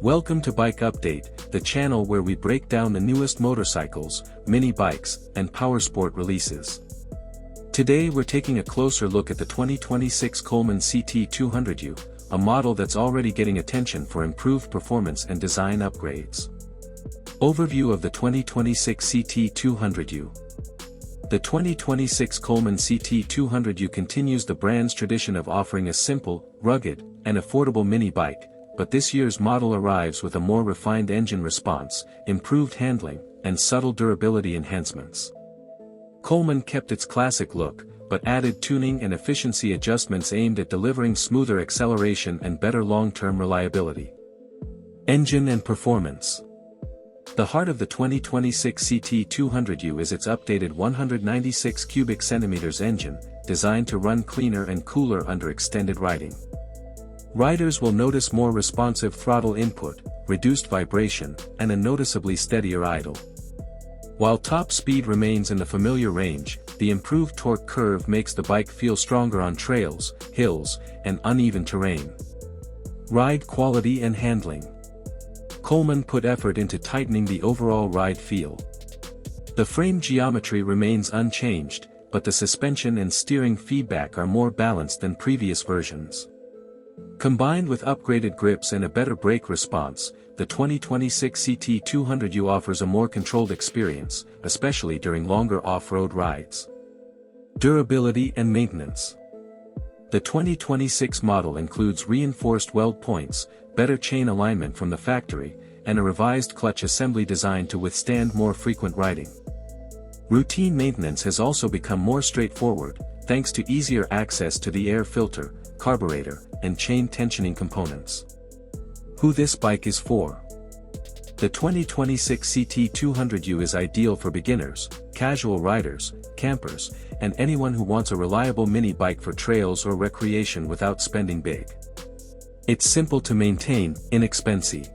Welcome to Bike Update, the channel where we break down the newest motorcycles, mini bikes, and powersport releases. Today we're taking a closer look at the 2026 Coleman CT200U, a model that's already getting attention for improved performance and design upgrades. Overview of the 2026 CT200U. The 2026 Coleman CT200U continues the brand's tradition of offering a simple, rugged, and affordable mini bike, but this year's model arrives with a more refined engine response, improved handling, and subtle durability enhancements. Coleman kept its classic look, but added tuning and efficiency adjustments aimed at delivering smoother acceleration and better long-term reliability. Engine and performance. The heart of the 2026 CT200U is its updated 196 cubic centimeters engine, designed to run cleaner and cooler under extended riding. Riders will notice more responsive throttle input, reduced vibration, and a noticeably steadier idle. While top speed remains in the familiar range, the improved torque curve makes the bike feel stronger on trails, hills, and uneven terrain. Ride quality and handling. Coleman put effort into tightening the overall ride feel. The frame geometry remains unchanged, but the suspension and steering feedback are more balanced than previous versions. Combined with upgraded grips and a better brake response, the 2026 CT200U offers a more controlled experience, especially during longer off-road rides. Durability and maintenance. The 2026 model includes reinforced weld points, better chain alignment from the factory, and a revised clutch assembly designed to withstand more frequent riding. Routine maintenance has also become more straightforward, thanks to easier access to the air filter, carburetor, and chain tensioning components. Who this bike is for? The 2026 CT200U is ideal for beginners, casual riders, campers, and anyone who wants a reliable mini bike for trails or recreation without spending big. It's simple to maintain, inexpensive.